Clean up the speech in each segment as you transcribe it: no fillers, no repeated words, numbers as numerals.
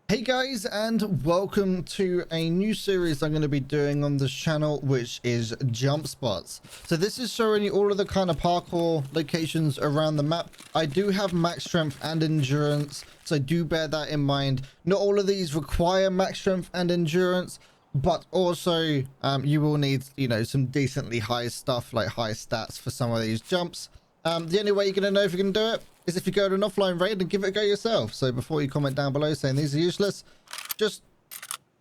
Hey guys, and welcome to a new series I'm going to be doing on this channel, which is jump spots. So this is showing you all of the kind of parkour locations around the map. I do have max strength and endurance, so do bear that in mind. Not all of these require max strength and endurance, but also you will need, some decently high stuff, like high stats for some of these jumps. The only way you're going to know if you're going to do it is if you go to an offline raid and give it a go yourself. So before you comment down below saying these are useless, just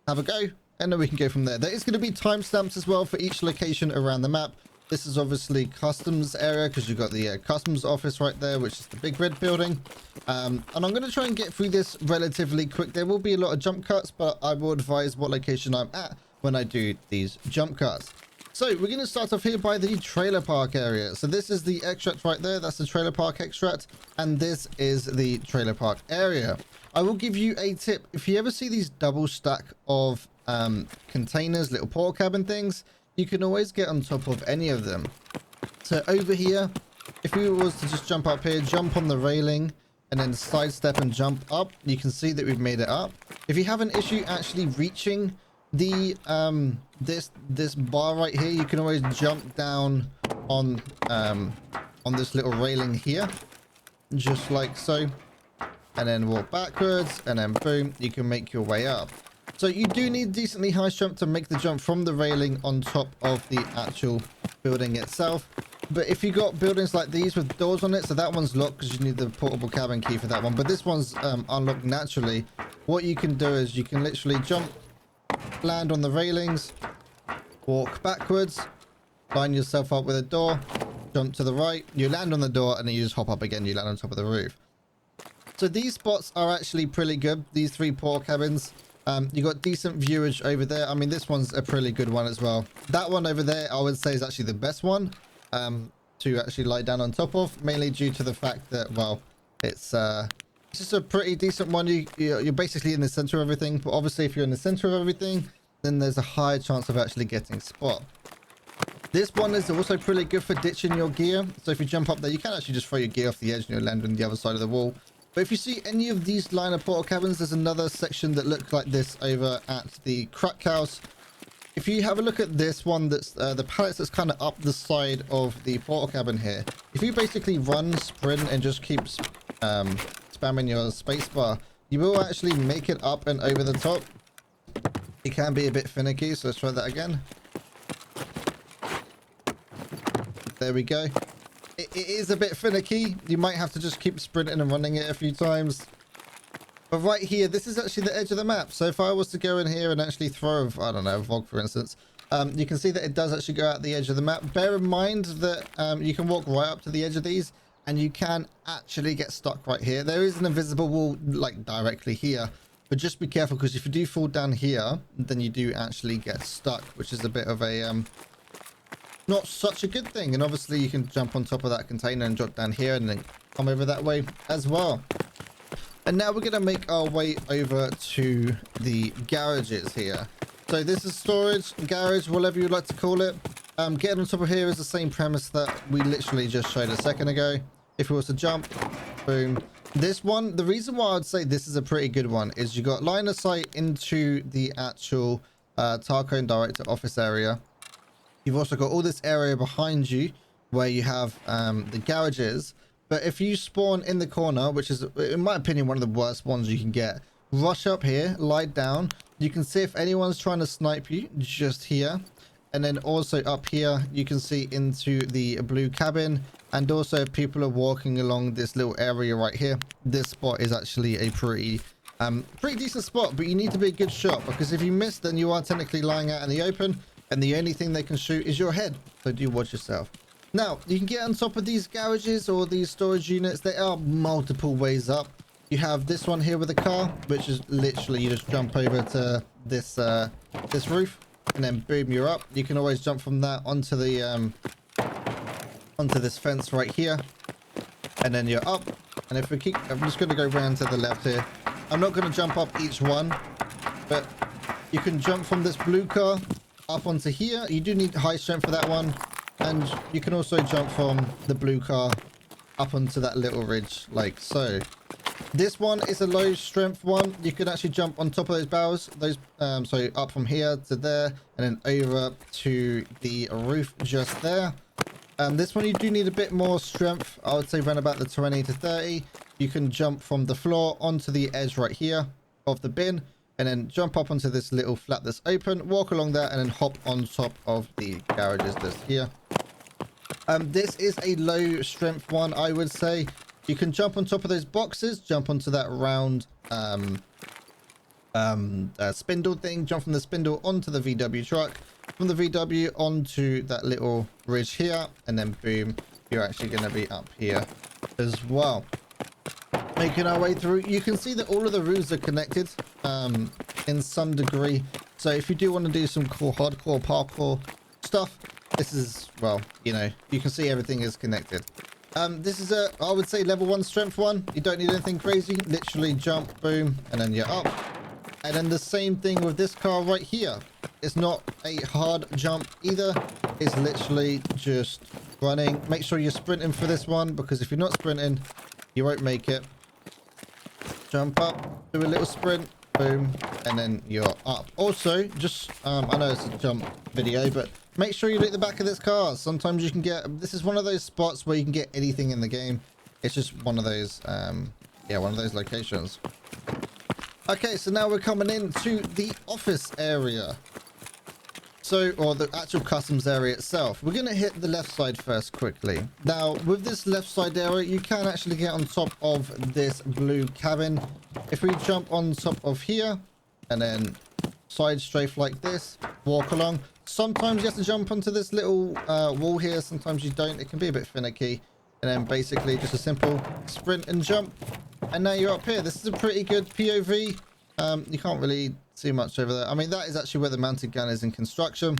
have a go and then we can go from there. There is going to be timestamps as well for each location around the map. This is obviously customs area because you've got the customs office right there, which is the big red building. And I'm going to try and get through this relatively quick. There will be a lot of jump cuts, but I will advise what location I'm at when I do these jump cuts. So we're going to start off here by the trailer park area. So this is the extract right there. That's the trailer park extract. And this is the trailer park area. I will give you a tip. If you ever see these double stack of containers, little porta cabin things, you can always get on top of any of them. So over here, if we was to just jump up here, jump on the railing and then sidestep and jump up, you can see that we've made it up. If you have an issue actually reaching the this bar right here, you can always jump down on this little railing here, just like so, and then walk backwards, and then boom, you can make your way up. So you do need decently high jump to make the jump from the railing on top of the actual building itself. But if you got buildings like these with doors on it, so that one's locked because you need the portable cabin key for that one, but this one's unlocked naturally. What you can do is you can literally jump, land on the railings, walk backwards, line yourself up with a door, jump to the right, you land on the door, and then you just hop up again, you land on top of the roof. So these spots are actually pretty good, these three porta cabins. You got decent viewage over there. I mean, this one's a pretty good one as well. That one over there, I would say, is actually the best one to actually lie down on top of, mainly due to the fact that, well, it's just a pretty decent one. You're basically in the center of everything, but obviously if you're in the center of everything, then there's a higher chance of actually getting spot. This one is also pretty good for ditching your gear. So if you jump up there, you can actually just throw your gear off the edge and you'll land on the other side of the wall. But if you see any of these line of porta cabins, there's another section that looks like this over at the crack house. If you have a look at this one, that's the pallets that's kind of up the side of the porta cabin here. If you basically run, sprint, and just keep spamming your spacebar, you will actually make it up and over the top. It can be a bit finicky, so let's try that again. There we go. It is a bit finicky. You might have to just keep sprinting and running it a few times. But right here, this is actually the edge of the map. So if I was to go in here and actually throw, I don't know, a VOG for instance, you can see that it does actually go out the edge of the map. Bear in mind that you can walk right up to the edge of these and you can actually get stuck right here. There is an invisible wall like directly here, but just be careful because if you do fall down here, then you do actually get stuck, which is a bit of a not such a good thing. And obviously you can jump on top of that container and drop down here and then come over that way as well. And now we're going to make our way over to the garages here. So this is storage, garage, whatever you'd like to call it. Getting on top of here is the same premise that we literally just showed a second ago. If we was to jump, boom. This one, the reason why I'd say this is a pretty good one is you got line of sight into the actual Tarkov director office area. You've also got all this area behind you where you have the garages. But if you spawn in the corner, which is, in my opinion, one of the worst ones you can get, rush up here, lie down. You can see if anyone's trying to snipe you just here. And then also up here, you can see into the blue cabin. And also if people are walking along this little area right here, this spot is actually a pretty decent spot. But you need to be a good shot, because if you miss, then you are technically lying out in the open. And the only thing they can shoot is your head. So do watch yourself. Now, you can get on top of these garages or these storage units. There are multiple ways up. You have this one here with a car, which is literally you just jump over to this this roof, and then boom, you're up. You can always jump from that onto the onto this fence right here, and then you're up. And if we keep, I'm just going to go round to the left here. I'm not going to jump up each one, but you can jump from this blue car up onto here. You do need high strength for that one. And you can also jump from the blue car up onto that little ridge like so. This one is a low strength one. You can actually jump on top of those barrels, so up from here to there, and then over to the roof just there. This one you do need a bit more strength. I would say around about the 20 to 30. You can jump from the floor onto the edge right here of the bin, and then jump up onto this little flap that's open, walk along that, and then hop on top of the garages that's here. This is a low strength one, I would say. You can jump on top of those boxes, jump onto that round spindle thing, jump from the spindle onto the VW truck, from the VW onto that little ridge here, and then boom, you're actually going to be up here as well. Making our way through, you can see that all of the roofs are connected in some degree. So if you do want to do some cool hardcore parkour stuff, this is, well, you know, you can see everything is connected. This is a, I would say, level 1 strength one. You don't need anything crazy. Literally jump, boom, and then you're up. And then the same thing with this car right here. It's not a hard jump either. It's literally just running. Make sure you're sprinting for this one, because if you're not sprinting, you won't make it. Jump up, do a little sprint, boom, and then you're up. Also, just I know it's a jump video, but make sure you look at the back of this car. Sometimes you can get, this is one of those spots where you can get anything in the game. It's just one of those yeah, one of those locations. Okay, so now we're coming into the office area. So, or the actual customs area itself. We're going to hit the left side first quickly. Now, with this left side area, you can actually get on top of this blue cabin. If we jump on top of here, and then side strafe like this, walk along. Sometimes you have to jump onto this little wall here. Sometimes you don't. It can be a bit finicky. And then basically just a simple sprint and jump. And now you're up here. This is a pretty good POV. You can't really see much over there. I mean, that is actually where the mounted gun is in construction.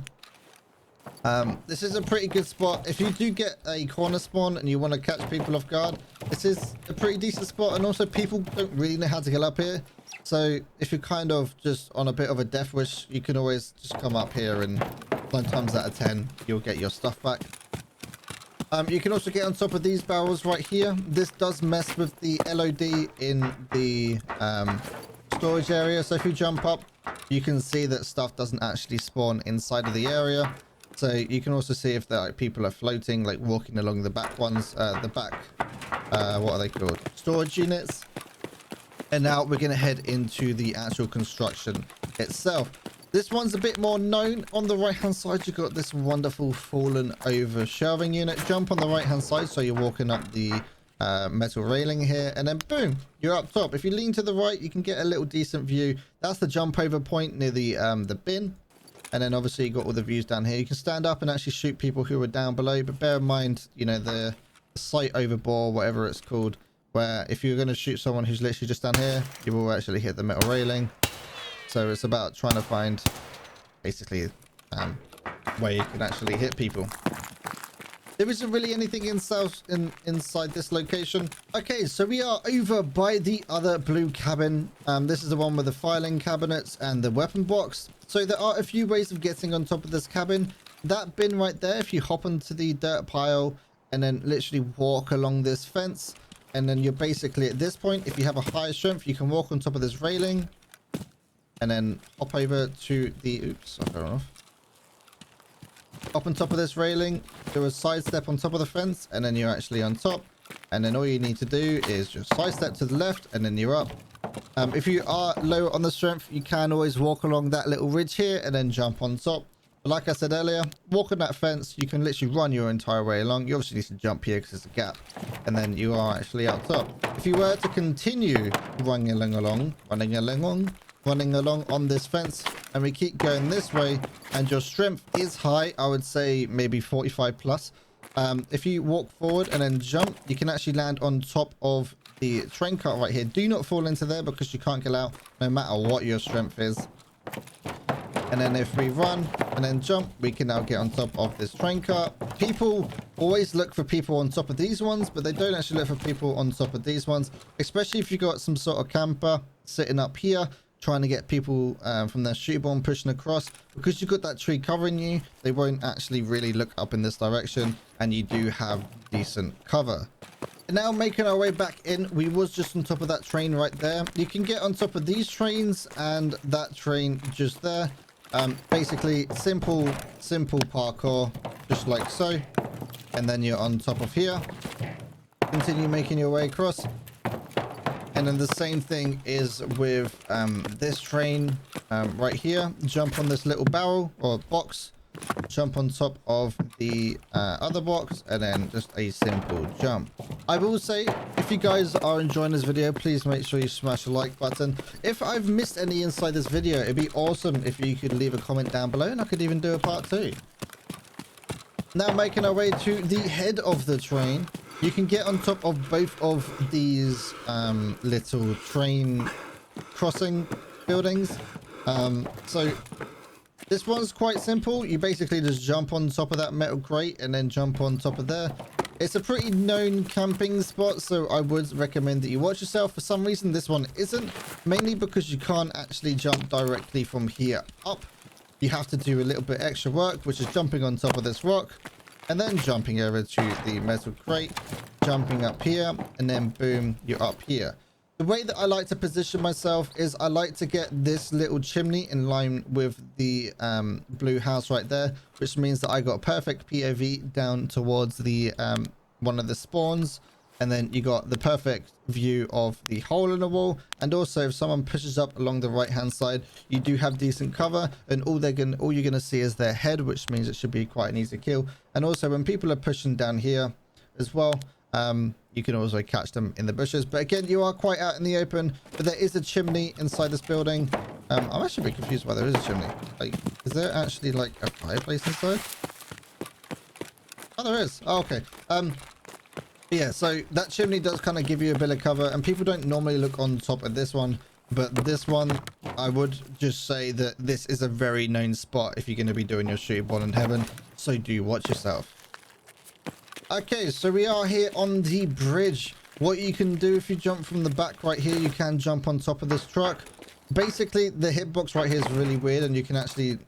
This is a pretty good spot. If you do get a corner spawn and you want to catch people off guard, this is a pretty decent spot. And also, people don't really know how to get up here. So if you're kind of just on a bit of a death wish, you can always just come up here, and 9 times out of 10, you'll get your stuff back. You can also get on top of these barrels right here. This does mess with the LOD in the storage area. So if you jump up, you can see that stuff doesn't actually spawn inside of the area. So you can also see if like, people are floating, like walking along the back ones, the back, what are they called? Storage units. And now we're going to head into the actual construction itself. This one's a bit more known. On the right hand side, you've got this wonderful fallen over shelving unit. Jump on the right hand side, so you're walking up the metal railing here, and then boom, you're up top. If you lean to the right, you can get a little decent view. That's the jump over point near the bin. And then obviously you got all the views down here. You can stand up and actually shoot people who are down below, but bear in mind, you know, the sight overbore, whatever it's called, where if you're going to shoot someone who's literally just down here, you will actually hit the metal railing. So it's about trying to find basically where you can actually hit people. There isn't really anything inside this location. Okay, so we are over by the other blue cabin. This is the one with the filing cabinets and the weapon box. So there are a few ways of getting on top of this cabin. That bin right there, if you hop onto the dirt pile and then literally walk along this fence, and then you're basically at this point, if you have a higher strength, you can walk on top of this railing and then hop over to the, oops, I fell off. Up on top of this railing, do a sidestep on top of the fence, and then you're actually on top. And then all you need to do is just sidestep to the left, and then you're up. If you are low on the strength, you can always walk along that little ridge here and then jump on top. But like I said earlier, walk on that fence, you can literally run your entire way along. You obviously need to jump here because there's a gap, and then you are actually up top. If you were to continue running along on this fence, and we keep going this way, and your strength is high, I would say maybe 45 plus. If you walk forward and then jump, you can actually land on top of the train cart right here. Do not fall into there because you can't get out no matter what your strength is. And then if we run and then jump, we can now get on top of this train cart. People always look for people on top of these ones, but they don't actually look for people on top of these ones, especially if you got some sort of camper sitting up here trying to get people from their shootable and pushing across. Because you've got that tree covering you, they won't actually really look up in this direction, and you do have decent cover. Now making our way back in, we was just on top of that train right there. You can get on top of these trains and that train just there. Basically simple parkour, just like so. And then you're on top of here. Continue making your way across. And then the same thing is with this train right here. Jump on this little barrel or box. Jump on top of the other box, and then just a simple jump. I will say, if you guys are enjoying this video, please make sure you smash the like button. If I've missed any inside this video, it'd be awesome if you could leave a comment down below, and I could even do a part 2. Now making our way to the head of the train. You can get on top of both of these little train crossing buildings. So this one's quite simple. You basically just jump on top of that metal crate and then jump on top of there. It's a pretty known camping spot, so I would recommend that you watch yourself. For some reason, this one isn't, mainly because you can't actually jump directly from here up. You have to do a little bit extra work, which is jumping on top of this rock and then jumping over to the metal crate, jumping up here, and then boom, you're up here. The way that I like to position myself is I like to get this little chimney in line with the blue house right there, which means that I got a perfect POV down towards the one of the spawns, and then you got the perfect view of the hole in the wall. And also if someone pushes up along the right hand side, you do have decent cover, and all you're gonna see is their head, which means it should be quite an easy kill. And also when people are pushing down here as well, you can also catch them in the bushes. But again, you are quite out in the open, but there is a chimney inside this building. I'm actually a bit confused why there is a chimney. Like, is there actually like a fireplace inside? Oh, there is. Oh, okay. Yeah, so that chimney does kind of give you a bit of cover, and people don't normally look on top of this one, but this one, I would just say that this is a very known spot if you're going to be doing your shooting ball in heaven, so do watch yourself. Okay, so we are here on the bridge. What you can do if you jump from the back right here, you can jump on top of this truck. Basically, the hitbox right here is really weird, and you can actually,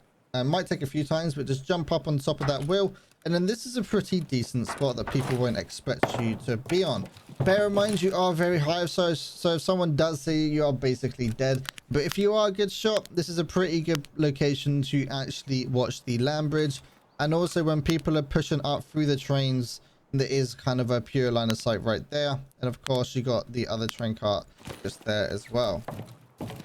might take a few times, but just jump up on top of that wheel. And then this is a pretty decent spot that people won't expect you to be on. Bear in mind, you are very high, so if someone does see you, you are basically dead. But if you are a good shot, this is a pretty good location to actually watch the land bridge. And also when people are pushing up through the trains, there is kind of a pure line of sight right there. And of course, you got the other train cart just there as well.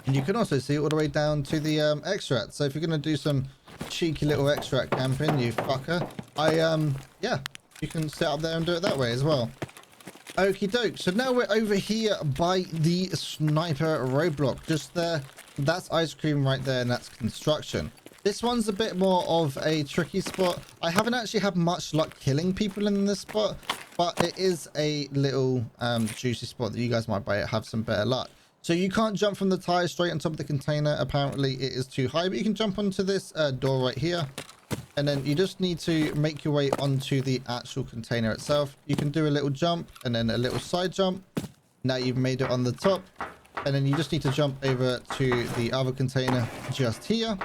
And you can also see all the way down to the extract. So if you're going to do some cheeky little extract camping, you fucker, yeah, you can sit up there and do it that way as well. Okie doke. So now we're over here by the sniper roadblock. Just there, that's ice cream right there, and that's construction. This one's a bit more of a tricky spot. I haven't actually had much luck killing people in this spot, but it is a little juicy spot that you guys might have some better luck. So you can't jump from the tire straight on top of the container. Apparently it is too high, but you can jump onto this door right here. And then you just need to make your way onto the actual container itself. You can do a little jump and then a little side jump. Now you've made it on the top. And then you just need to jump over to the other container just here.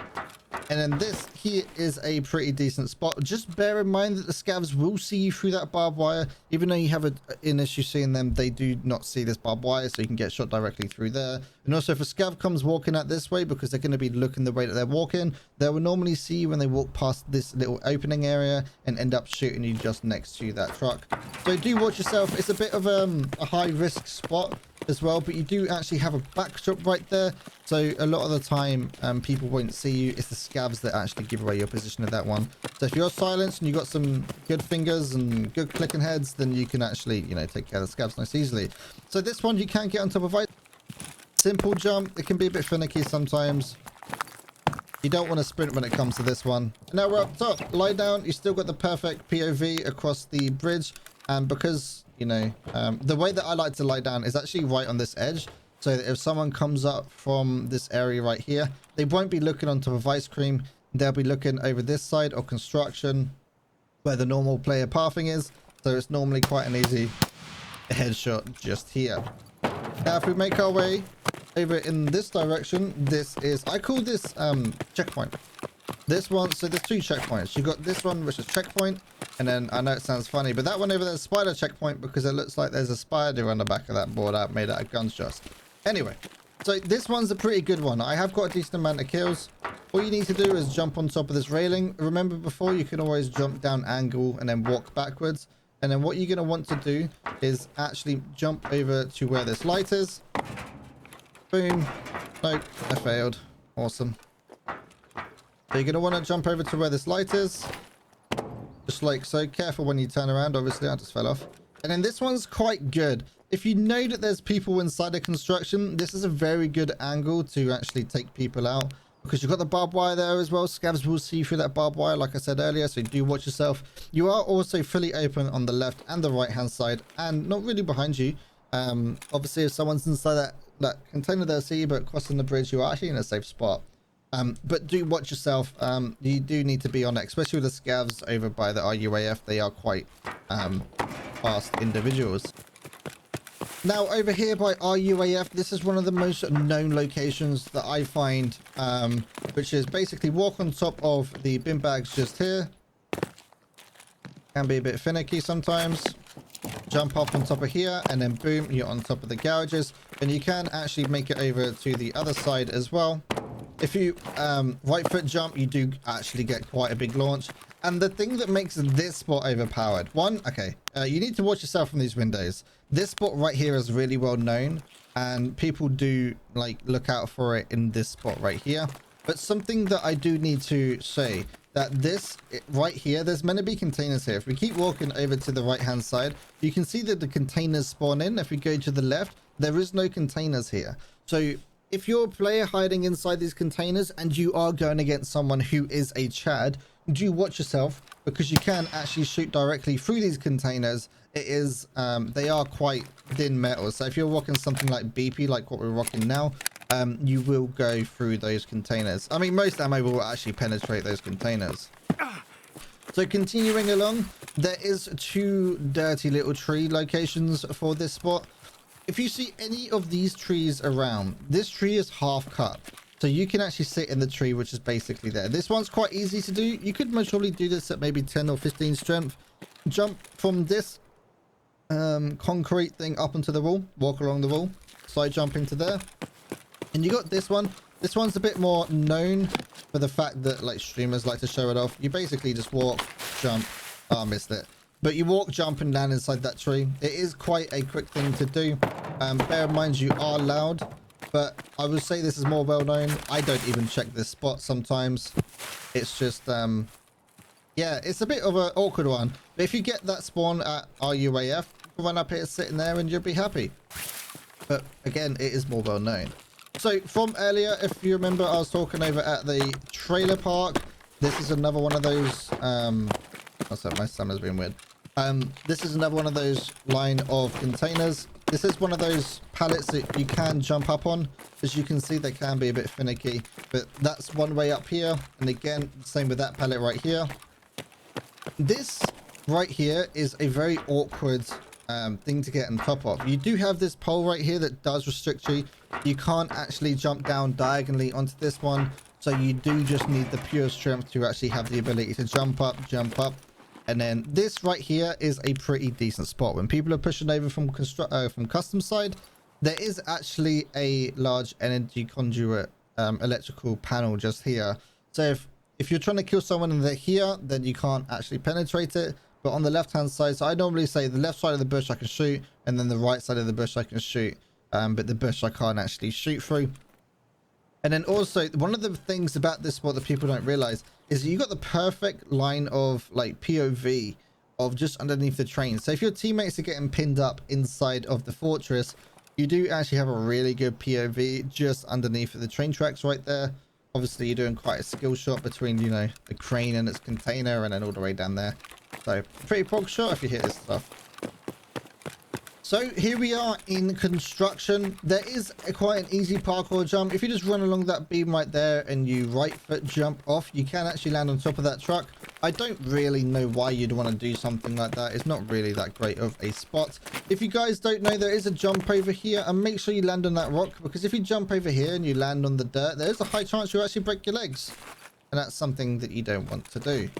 And then this here is a pretty decent spot. Just bear in mind that the scavs will see you through that barbed wire. Even though you have an issue seeing them, they do not see this barbed wire, so you can get shot directly through there. And also if a scav comes walking out this way, because they're going to be looking the way that they're walking, they will normally see you when they walk past this little opening area and end up shooting you just next to that truck. So do watch yourself. It's a bit of a high risk spot as well, but you do actually have a backdrop right there, so a lot of the time people won't see you. It's the scavs that actually give away your position at that one. So if you're silenced and you got some good fingers and good clicking heads, then you can actually, you know, take care of the scavs nice easily. So this one you can get on top of. Simple jump. It can be a bit finicky sometimes. You don't want to sprint when it comes to this one. Now we're up top. Lie down. You still got the perfect POV across the bridge, and because you know, the way that I like to lie down is actually right on this edge, so that if someone comes up from this area right here, they won't be looking on top of ice cream. They'll be looking over this side or construction where the normal player pathing is, so it's normally quite an easy headshot just here. Now if we make our way over in this direction, this is, I call this checkpoint. This one, so there's two checkpoints. You got this one, which is checkpoint, And then I know it sounds funny, but that one over there is spider checkpoint because it looks like there's a spider on the back of that board out made out of gunshots. Anyway, so this one's a pretty good one. I have got a decent amount of kills. All you need to do is jump on top of this railing. Remember before, you can always jump down angle and then walk backwards. And then what you're going to want to do is actually jump over to where this light is. Boom. Nope, I failed. Awesome. So you're going to want to jump over to where this light is. Just like so. Careful when you turn around. Obviously, I just fell off. And then this one's quite good. If you know that there's people inside the construction, this is a very good angle to actually take people out. Because you've got the barbed wire there as well. Scavs will see through that barbed wire, like I said earlier, so do watch yourself. You are also fully open on the left and the right hand side, and not really behind you. Obviously, if someone's inside that container, they'll see you, but crossing the bridge, you are actually in a safe spot. But do watch yourself. You do need to be on it, especially with the Scavs over by the RUAF. They are quite fast individuals. Now over here by RUAF, this is one of the most known locations that I find, which is basically walk on top of the bin bags just here. Can be a bit finicky sometimes. Jump up on top of here and then boom, you're on top of the garages. And you can actually make it over to the other side as well. If you right foot jump, you do actually get quite a big launch. And the thing that makes this spot overpowered, you need to watch yourself from these windows. This spot right here is really well known, and people do like look out for it in this spot right here. But something that I do need to say, that this right here, there's meant to be containers here. If we keep walking over to the right hand side, you can see that the containers spawn in. If we go to the left, there is no containers here. So if you're a player hiding inside these containers and you are going against someone who is a Chad, do watch yourself, because you can actually shoot directly through these containers. It is they are quite thin metal, so if you're rocking something like BP, like what we're rocking now, you will go through those containers. I mean, most ammo will actually penetrate those containers. So continuing along, there is 2 dirty little tree locations for this spot. If you see any of these trees around, this tree is half cut. So you can actually sit in the tree, which is basically there. This one's quite easy to do. You could most probably do this at maybe 10 or 15 strength. Jump from this concrete thing up onto the wall. Walk along the wall. Side jump into there. And you got this one. This one's a bit more known for the fact that like streamers like to show it off. You basically just walk, jump. Oh, I missed it. But you walk, jump, and land inside that tree. It is quite a quick thing to do. Bear in mind you are loud. But I would say this is more well known. I don't even check this spot sometimes. It's just, yeah, it's a bit of an awkward one. But if you get that spawn at RUAF, run up here sitting there and you'll be happy. But again, it is more well known. So from earlier, if you remember, I was talking over at the trailer park. This is another one of those, what's that? My summer's been weird. This is another one of those line of containers. This is one of those pallets that you can jump up on. As you can see, they can be a bit finicky, but that's one way up here. And again, same with that pallet right here. This right here is a very awkward thing to get on top of. You do have this pole right here that does restrict you. You can't actually jump down diagonally onto this one. So you do just need the pure strength to actually have the ability to jump up. And then this right here is a pretty decent spot. When people are pushing over from custom side, there is actually a large energy conduit electrical panel just here. So if you're trying to kill someone and they're here, then you can't actually penetrate it. But on the left hand side, so I normally say the left side of the bush I can shoot, and then the right side of the bush I can shoot. But the bush I can't actually shoot through. And then also, one of the things about this spot that people don't realize is you got the perfect line of like POV of just underneath the train. So if your teammates are getting pinned up inside of the fortress, you do actually have a really good POV just underneath the train tracks right there. Obviously, you're doing quite a skill shot between, you know, the crane and its container and then all the way down there. So pretty prog shot if you hit this stuff. So here we are in construction. There is quite an easy parkour jump. If you just run along that beam right there and you right foot jump off, you can actually land on top of that truck. I don't really know why you'd want to do something like that. It's not really that great of a spot. If you guys don't know, there is a jump over here, and make sure you land on that rock, because if you jump over here and you land on the dirt, there's a high chance you'll actually break your legs. And that's something that you don't want to do.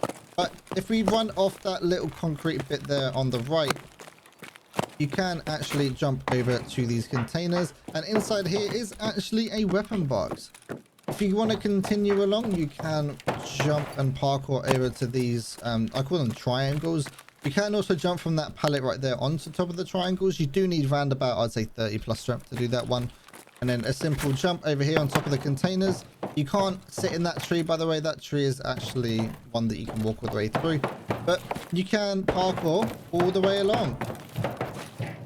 But if we run off that little concrete bit there on the right, you can actually jump over to these containers, and inside here is actually a weapon box. If you want to continue along, you can jump and parkour over to these, I call them triangles. You can also jump from that pallet right there onto top of the triangles. You do need round about, I'd say 30 plus strength to do that one. And then a simple jump over here on top of the containers. You can't sit in that tree, by the way. That tree is actually one that you can walk all the way through. But you can parkour all the way along.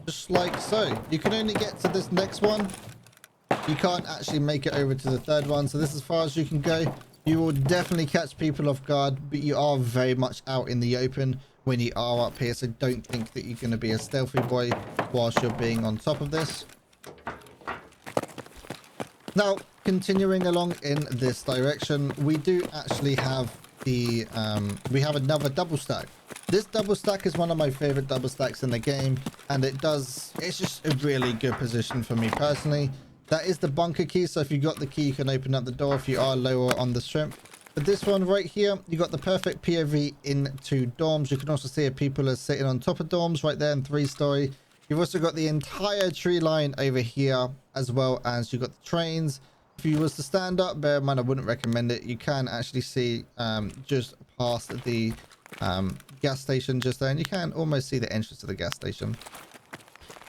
Just like so. You can only get to this next one. You can't actually make it over to the third one. So this is as far as you can go. You will definitely catch people off guard, but you are very much out in the open when you are up here. So don't think that you're going to be a stealthy boy whilst you're being on top of this. Now, continuing along in this direction, we do actually have the we have another double stack. This double stack is one of my favorite double stacks in the game, and it's just a really good position for me personally. That is the bunker key, so if you got the key, you can open up the door if you are lower on the strength. But this one right here, you got the perfect POV into dorms. You can also see if people are sitting on top of dorms right there in 3-story. You've also got the entire tree line over here, as well as you got the trains. If you was to stand up, bear in mind I wouldn't recommend it. You can actually see just past the gas station just there, and you can almost see the entrance to the gas station.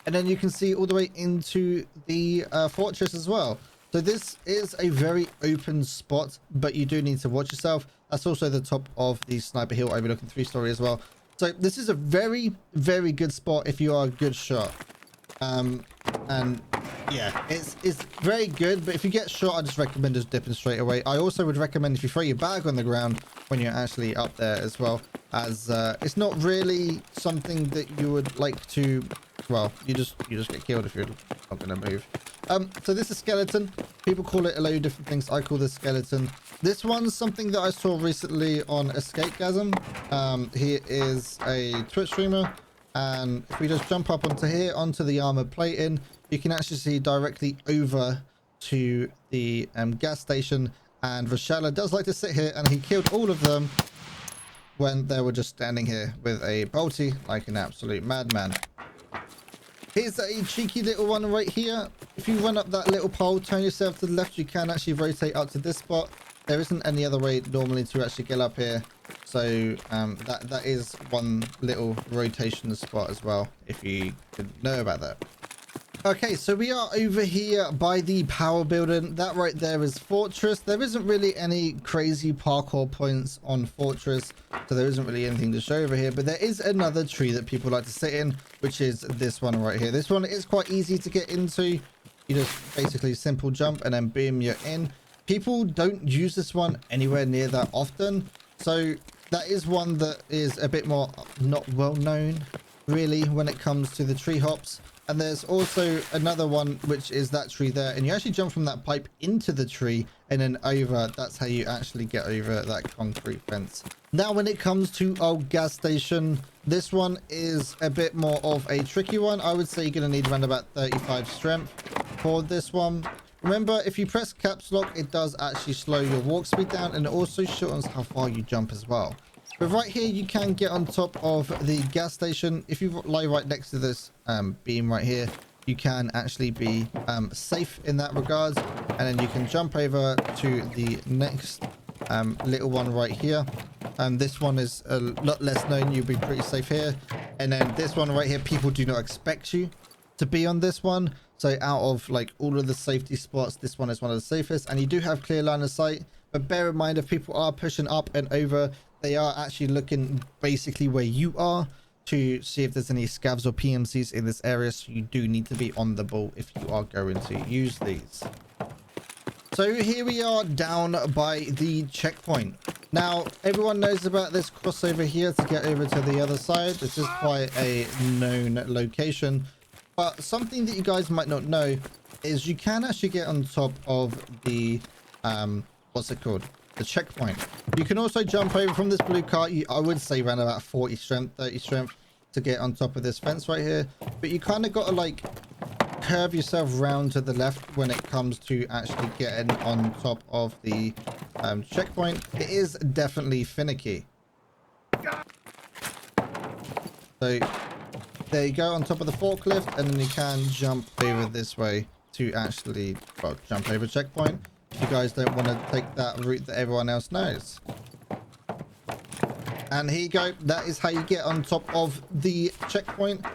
And then you can see all the way into the fortress as well. So this is a very open spot, but you do need to watch yourself. That's also the top of the sniper hill overlooking 3-story as well. So this is a very, very good spot if you are a good shot. And yeah, it's very good, but if you get shot, I just recommend just dipping straight away. I also would recommend if you throw your bag on the ground when you're actually up there as well, as it's not really something that you would like to, well, you just get killed if you're not going to move. So this is skeleton. People call it a load of different things. I call this skeleton. This one's something that I saw recently on Escapegasm. He is a Twitch streamer, and if we just jump up onto here, onto the armored plating, you can actually see directly over to the gas station. And Rashala does like to sit here, and he killed all of them when they were just standing here with a bolty like an absolute madman. Here's a cheeky little one right here. If you run up that little pole, turn yourself to the left, you can actually rotate up to this spot. There isn't any other way normally to actually get up here. So that is one little rotation spot as well, if you didn't know about that. Okay, so we are over here by the power building. That right there is Fortress. There isn't really any crazy parkour points on Fortress, so there isn't really anything to show over here. But there is another tree that people like to sit in, which is this one right here. This one is quite easy to get into. You just basically simple jump and then boom, you're in. People don't use this one anywhere near that often, so that is one that is a bit more not well known really when it comes to the tree hops. And there's also another one, which is that tree there, and you actually jump from that pipe into the tree and then over. That's how you actually get over that concrete fence. Now when it comes to our gas station, this one is a bit more of a tricky one. I would say you're going to need around about 35 strength for this one. Remember, if you press caps lock, it does actually slow your walk speed down, and it also shortens how far you jump as well. But right here, you can get on top of the gas station. If you lie right next to this beam right here, you can actually be safe in that regards. And then you can jump over to the next little one right here. And this one is a lot less known. You'll be pretty safe here. And then this one right here, people do not expect you to be on this one. So out of like all of the safety spots, this one is one of the safest. And you do have clear line of sight. But bear in mind, if people are pushing up and over, they are actually looking basically where you are to see if there's any scavs or PMCs in this area. So you do need to be on the ball if you are going to use these. So here we are down by the checkpoint. Now, everyone knows about this crossover here to get over to the other side. This is quite a known location. But something that you guys might not know is you can actually get on top of the, what's it called? The checkpoint. You can also jump over from this blue car. I would say around about 40 strength, 30 strength to get on top of this fence right here. But you kind of got to like curve yourself round to the left when it comes to actually getting on top of the checkpoint. It is definitely finicky. So there you go, on top of the forklift, and then you can jump over this way to actually, well, jump over checkpoint. If you guys don't want to take that route that everyone else knows. And here you go. That is how you get on top of the checkpoint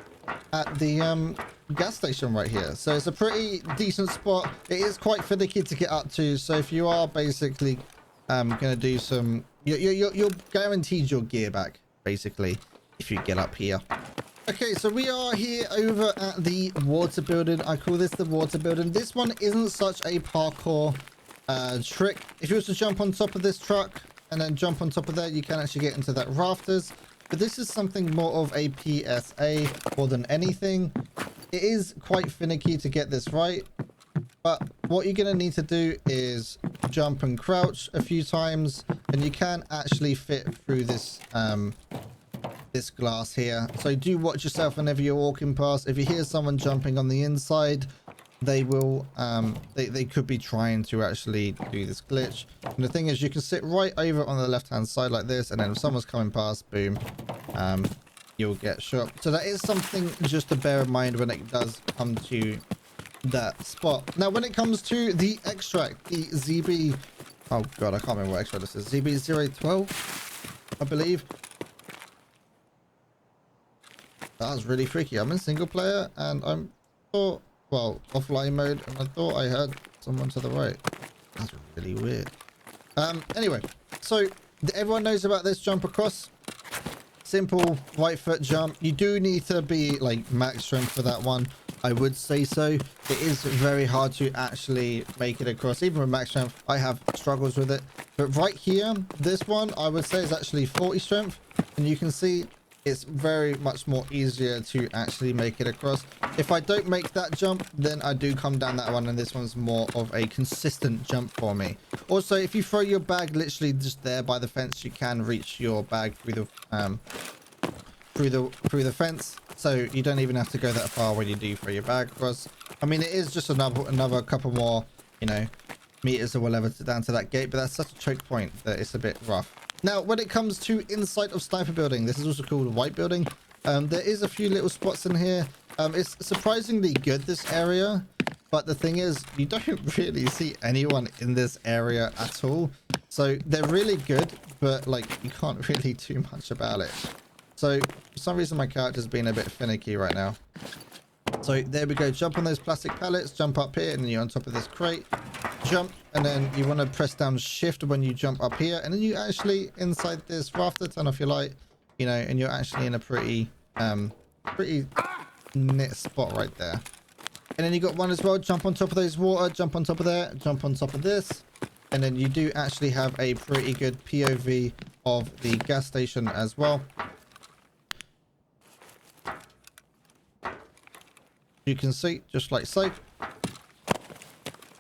at the gas station right here. So it's a pretty decent spot. It is quite finicky to get up to. So if you are basically gonna do some, you're guaranteed your gear back basically if you get up here. Okay, so we are here over at the water building. I call this the water building. This one isn't such a parkour trick. If you were to jump on top of this truck and then jump on top of there, you can actually get into that rafters. But this is something more of a PSA more than anything. It is quite finicky to get this right. But what you're going to need to do is jump and crouch a few times. And you can actually fit through this this glass here. So do watch yourself whenever you're walking past. If you hear someone jumping on the inside, they will they could be trying to actually do this glitch. And the thing is, you can sit right over on the left hand side like this, and then if someone's coming past, boom, you'll get shot. So that is something just to bear in mind when it does come to that spot. Now when it comes to the extract, the ZB, oh god, I can't remember what extract this is, ZB012 I believe. That was really freaky. I'm in single player and I'm well, offline mode, and I thought I heard someone to the right. That's really weird. Anyway, so everyone knows about this jump across. Simple right foot jump. You do need to be like max strength for that one, I would say so. It is very hard to actually make it across. Even with max strength, I have struggles with it. But right here, this one, I would say is actually 40 strength. And you can see it's very much more easier to actually make it across. If I don't make that jump, then I do come down that one, and this one's more of a consistent jump for me. Also, if you throw your bag literally just there by the fence, you can reach your bag through the fence, so you don't even have to go that far when you do throw your bag across. I mean, it is just another couple more, you know, meters or whatever down to that gate, but that's such a choke point that it's a bit rough. Now, when it comes to inside of sniper building, this is also called white building. There is a few little spots in here. It's surprisingly good, this area. But the thing is, you don't really see anyone in this area at all. So they're really good, but like you can't really do much about it. So for some reason, my character's being a bit finicky right now. So there we go. Jump on those plastic pallets, jump up here, and then you're on top of this crate. Jump, and then you want to press down shift when you jump up here, and then you actually inside this rafter, turn off your light, you know, and you're actually in a pretty neat spot right there. And then you got one as well. Jump on top of those water, jump on top of there, jump on top of this, and then you do actually have a pretty good POV of the gas station as well. You can see just like so.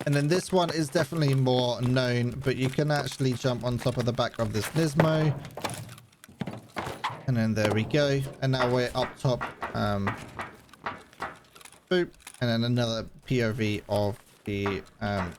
And then this one is definitely more known, but you can actually jump on top of the back of this Nismo. And then there we go. And now we're up top. Boop. And then another POV of the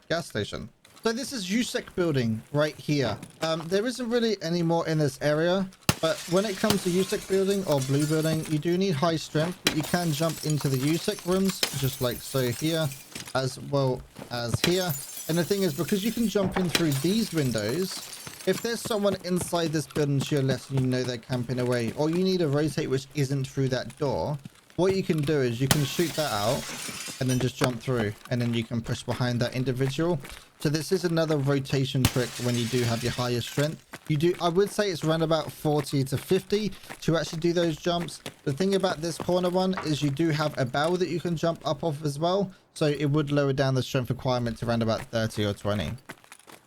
gas station. So this is USEC building right here. There isn't really any more in this area. But when it comes to USEC building or blue building, you do need high strength, but you can jump into the USEC rooms, just like so here, as well as here. And the thing is, because you can jump in through these windows, if there's someone inside this building to your left and you know they're camping away, or you need to rotate which isn't through that door, what you can do is you can shoot that out and then just jump through, and then you can push behind that individual. So this is another rotation trick when you do have your highest strength. I would say it's around about 40 to 50 to actually do those jumps. The thing about this corner one is you do have a barrel that you can jump up off as well. So it would lower down the strength requirement to around about 30 or 20.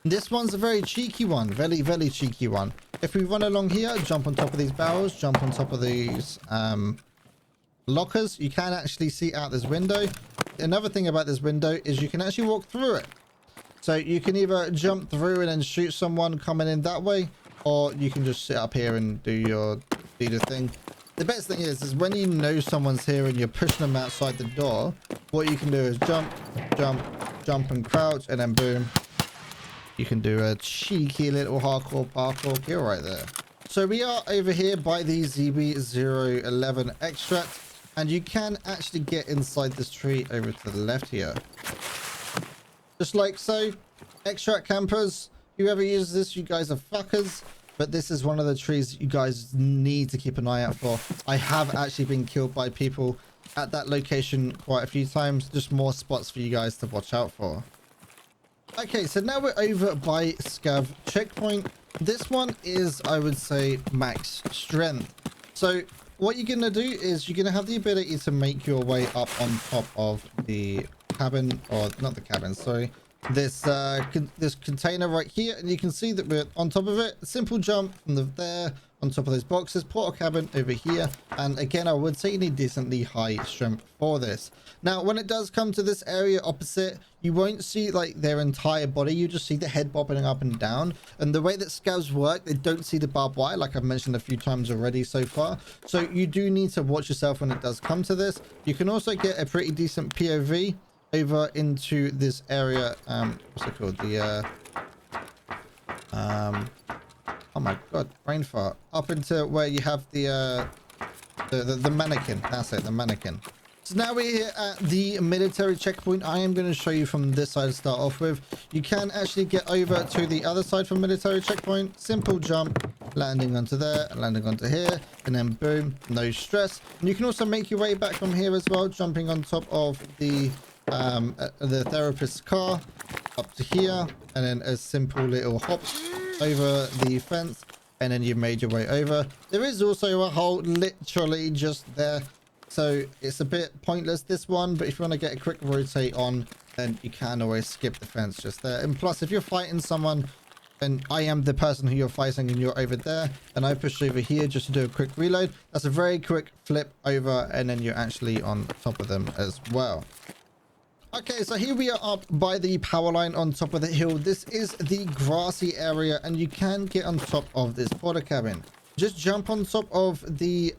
This one's a very cheeky one, very, very cheeky one. If we run along here, jump on top of these barrels, jump on top of these lockers, you can actually see out this window. Another thing about this window is you can actually walk through it. So you can either jump through and then shoot someone coming in that way, or you can just sit up here and do the thing. The best thing is when you know someone's here and you're pushing them outside the door, what you can do is jump, jump, jump and crouch, and then boom. You can do a cheeky little hardcore parkour kill right there. So we are over here by the ZB011 extract, and you can actually get inside this tree over to the left here. Just like so. Extract campers, whoever uses this, you guys are fuckers. But this is one of the trees that you guys need to keep an eye out for. I have actually been killed by people at that location quite a few times. Just more spots for you guys to watch out for. Okay, so now we're over by Scav checkpoint. This one is, I would say, max strength. So what you're going to do is you're going to have the ability to make your way up on top of the cabin, or not the cabin, sorry. This container right here, and you can see that we're on top of it. Simple jump from there on top of those boxes. Portal cabin over here, and again, I would say you need decently high strength for this. Now when it does come to this area opposite, you won't see like their entire body, you just see the head bobbing up and down. And the way that scavs work, they don't see the barbed wire, like I've mentioned a few times already so far. So you do need to watch yourself when it does come to this. You can also get a pretty decent POV over into this area. What's it called? The oh my god, brain fart. Up into where you have the mannequin. That's it, the mannequin. So now we're here at the military checkpoint. I am going to show you from this side to start off with. You can actually get over to the other side from military checkpoint. Simple jump, landing onto there, landing onto here, and then boom, no stress. And you can also make your way back from here as well, jumping on top of the therapist's car up to here, and then a simple little hop over the fence, and then you've made your way over. There is also a hole literally just there, so it's a bit pointless, this one, but if you want to get a quick rotate on, then you can always skip the fence just there. And plus, if you're fighting someone and I am the person who you're fighting and you're over there, and I push over here just to do a quick reload, that's a very quick flip over, and then you're actually on top of them as well. Okay, so here we are up by the power line on top of the hill. This is the grassy area, and you can get on top of this porta cabin. Just jump on top of the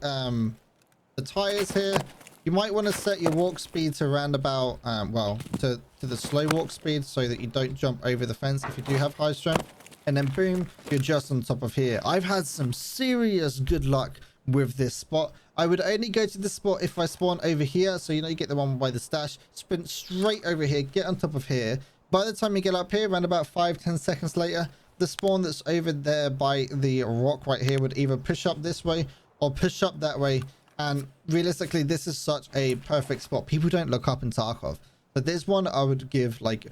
tires here. You might want to set your walk speed to around about, well, to the slow walk speed, so that you don't jump over the fence if you do have high strength. And then boom, you're just on top of here. I've had some serious good luck with this spot. I would only go to this spot if I spawn over here. So, you know, you get the one by the stash, sprint straight over here, get on top of here. By the time you get up here, around about 5-10 seconds later, the spawn that's over there by the rock right here would either push up this way or push up that way. And realistically, this is such a perfect spot. People don't look up in Tarkov, but this one I would give like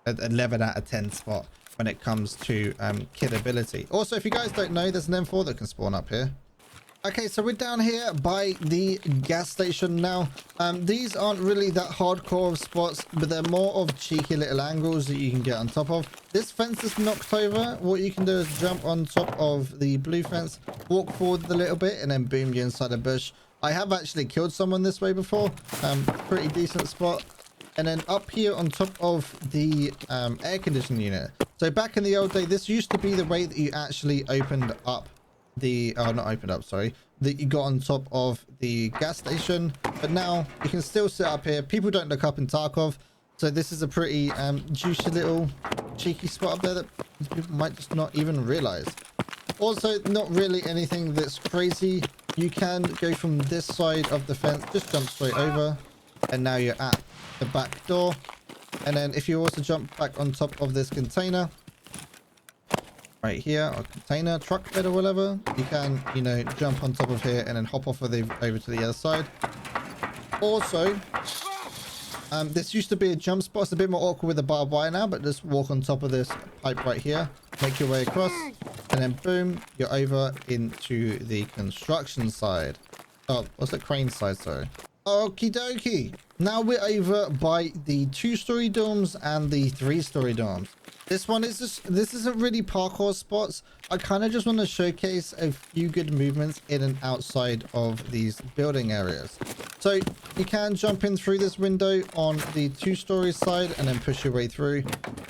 an 11 out of 10 spot when it comes to killability. Also, if you guys don't know, there's an M4 that can spawn up here. Okay, so we're down here by the gas station now. These aren't really that hardcore of spots, but they're more of cheeky little angles that you can get on top of. This fence is knocked over. What you can do is jump on top of the blue fence, walk forward a little bit, and then boom, you're inside a bush. I have actually killed someone this way before. Pretty decent spot. And then up here on top of the air conditioning unit. So back in the old day, this used to be the way that you actually opened up the not opened up, sorry, that you got on top of the gas station. But now you can still sit up here. People don't look up in Tarkov, so this is a pretty juicy little cheeky spot up there that people might just not even realize. Also, not really anything that's crazy. You can go from this side of the fence, just jump straight over, and now you're at the back door. And then if you also jump back on top of this container right here, or container truck bed or whatever, you can, you know, jump on top of here and then hop off of the over to the other side. Also, this used to be a jump spot. It's a bit more awkward with the barbed wire now, but just walk on top of this pipe right here, make your way across, and then boom, you're over into the construction side. Oh, what's the crane side, sorry. Okie dokie. Now we're over by the 2-story dorms and the 3-story dorms. This one is just, this isn't really parkour spots. I kind of just want to showcase a few good movements in and outside of these building areas. So you can jump in through this window on the 2-story side and then push your way through,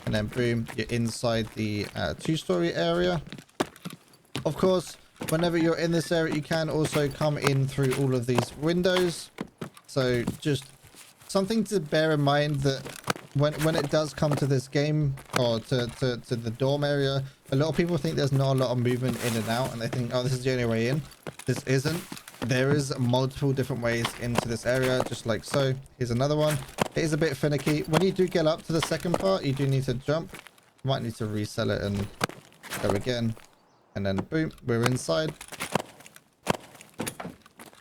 and then boom, you're inside the 2-story area. Of course, whenever you're in this area, you can also come in through all of these windows. So just something to bear in mind, that when it does come to this game, or to the dorm area, A lot of people think there's not a lot of movement in and out, and they think, oh, this is the only way in. This isn't. There is multiple different ways into this area, just like so. Here's another one. It is a bit finicky. When you do get up to the second part, you do need to jump. You might need to resell it and go again. And then boom, we're inside.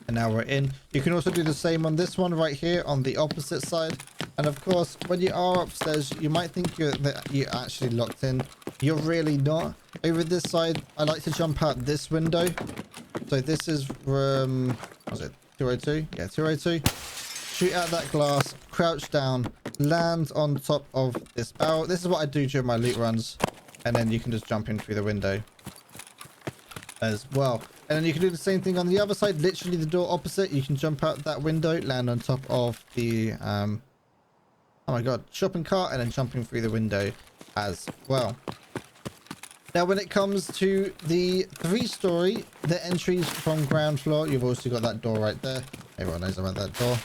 And now we're in. You can also do the same on this one right here on the opposite side. And of course, when you are upstairs, you might think you're actually locked in. You're really not. Over this side, I like to jump out this window. So this is from, was it 202? Yeah, 202. Shoot out that glass, crouch down, land on top of this barrel. This is what I do during my loot runs. And then you can just jump in through the window as well. And then you can do the same thing on the other side, literally the door opposite. You can jump out that window, land on top of the, oh my god, shopping cart, and then jumping through the window as well. Now, when it comes to the 3-story, the entries from ground floor, you've also got that door right there. Everyone knows about that door.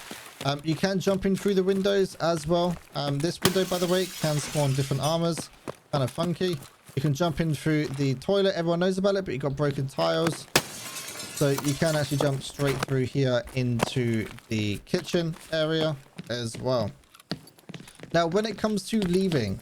You can jump in through the windows as well. This window, by the way, can spawn different armors. Kind of funky. You can jump in through the toilet. Everyone knows about it, but you've got broken tiles. So you can actually jump straight through here into the kitchen area as well. Now, when it comes to leaving,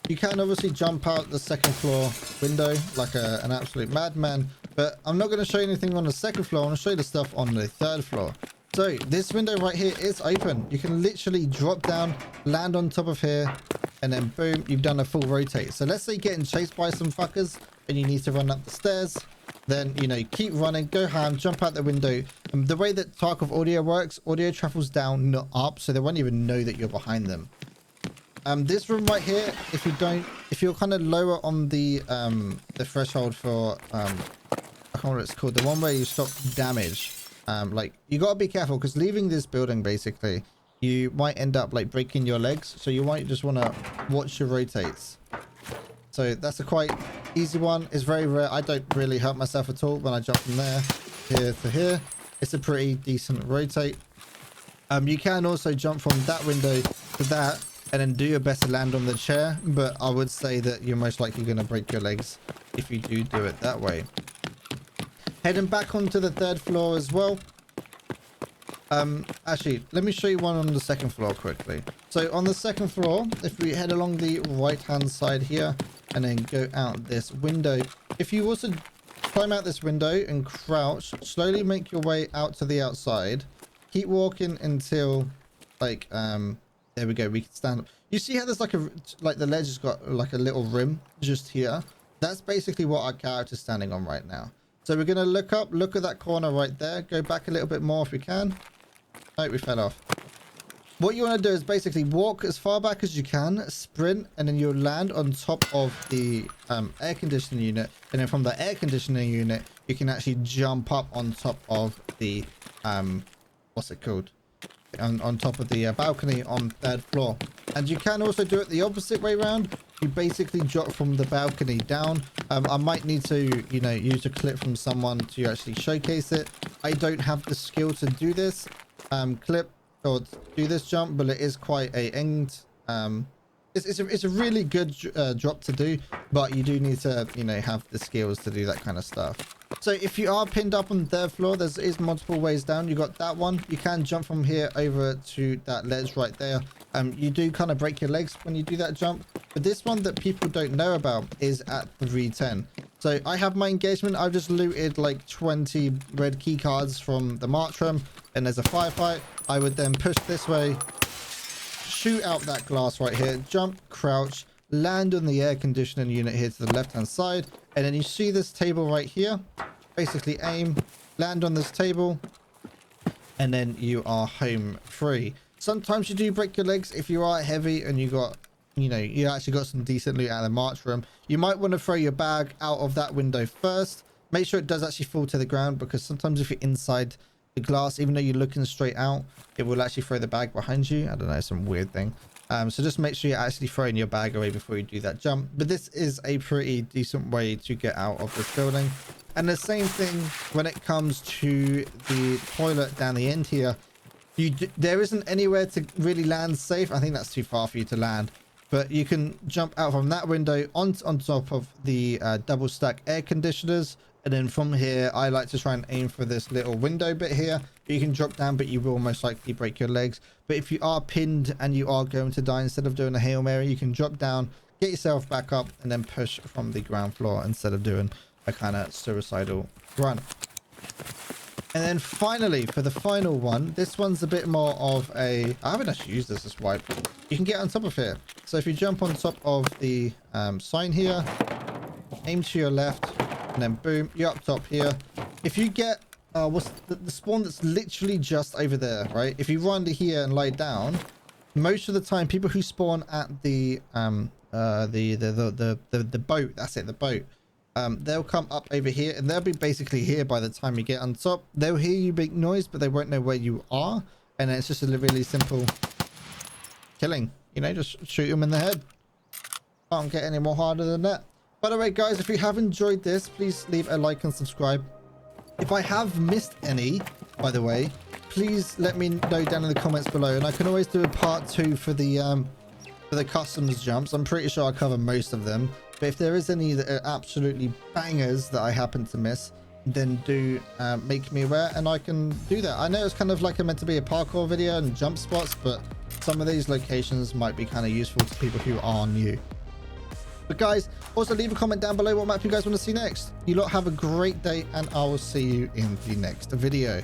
you can obviously jump out the second floor window like an absolute madman, but I'm not going to show you anything on the second floor. I'm going to show you the stuff on the third floor. So this window right here is open. You can literally drop down, land on top of here, and then boom, you've done a full rotate. So let's say you're getting chased by some fuckers and you need to run up the stairs. Then, you know, keep running, go ham, jump out the window. And the way that Tarkov audio works, audio travels down, not up, so they won't even know that you're behind them. This room right here, if you're kind of lower on the threshold for I can't remember what it's called, the one where you stop damage, like you got to be careful, because leaving this building, basically you might end up like breaking your legs, so you might just want to watch your rotates. So that's a quite easy one. It's very rare. I don't really hurt myself at all when I jump from there here to here. It's a pretty decent rotate. You can also jump from that window to that and then do your best to land on the chair, but I would say that you're most likely going to break your legs if you do it that way. Heading back onto the third floor as well. Actually, let me show you one on the second floor quickly. So on the second floor, if we head along the right hand side here and then go out this window, if you also climb out this window and crouch, slowly make your way out to the outside, keep walking until like there we go, we can stand up. You see how there's like the ledge has got like a little rim just here? That's basically what our character's standing on right now. So we're going to look up, look at that corner right there, go back a little bit more if we can. Oh, we fell off. What you want to do is basically walk as far back as you can, sprint, and then you'll land on top of the air conditioning unit. And then from the air conditioning unit, you can actually jump up on top of the, what's it called? On top of the balcony on third floor. And you can also do it the opposite way around. You basically drop from the balcony down. I might need to, you know, use a clip from someone to actually showcase it. I don't have the skill to do this clip or do this jump, but it is quite a it's a really good drop to do, but you do need to, you know, have the skills to do that kind of stuff. So if you are pinned up on the third floor, there is multiple ways down. You got that one. You can jump from here over to that ledge right there. You do kind of break your legs when you do that jump. But this one that people don't know about is at 310. So I have my engagement. I've just looted like 20 red key cards from the March room, and there's a firefight. I would then push this way, shoot out that glass right here, jump, crouch, land on the air conditioning unit here to the left hand side, and then you see this table right here. Basically aim, land on this table, and then you are home free. Sometimes you do break your legs if you are heavy and you got, you know, you actually got some decent loot out of the March room. You might want to throw your bag out of that window first. Make sure it does actually fall to the ground, because sometimes if you're inside the glass, even though you're looking straight out, it will actually throw the bag behind you. I don't know, some weird thing. So just make sure you're actually throwing your bag away before you do that jump. But this is a pretty decent way to get out of this building. And the same thing when it comes to the toilet down the end here. There isn't anywhere to really land safe. I think that's too far for you to land. But you can jump out from that window on top of the double stack air conditioners. And then from here, I like to try and aim for this little window bit here. You can drop down, but you will most likely break your legs. But if you are pinned and you are going to die, instead of doing a Hail Mary, you can drop down, get yourself back up, and then push from the ground floor instead of doing a kind of suicidal run. And then finally, for the final one, this one's a bit more of a... I haven't actually used this wipe. You can get on top of here. So if you jump on top of the sign here, aim to your left, and then boom, you're up top here. If you get what's the spawn that's literally just over there, right? If you run to here and lay down, most of the time, people who spawn at the boat, that's it, the boat. They'll come up over here and they'll be basically here by the time you get on top. They'll hear you make noise, but they won't know where you are. And then it's just a really simple killing, you know, just shoot them in the head. Can't get any more harder than that. By the way, guys, if you have enjoyed this, please leave a like and subscribe. If I have missed any, by the way, please let me know down in the comments below, and I can always do a part 2 for the customs jumps. I'm pretty sure I'll cover most of them. But if there is any that are absolutely bangers that I happen to miss, then do make me aware and I can do that. I know it's kind of like meant to be a parkour video and jump spots, but some of these locations might be kind of useful to people who are new. But guys, also leave a comment down below what map you guys want to see next. You lot have a great day and I will see you in the next video.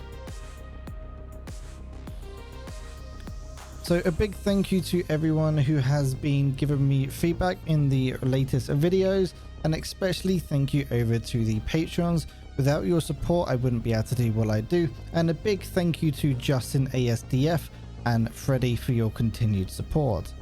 So a big thank you to everyone who has been giving me feedback in the latest videos, and especially thank you over to the Patreons. Without your support, I wouldn't be able to do what I do. And a big thank you to Justin ASDF and Freddie for your continued support.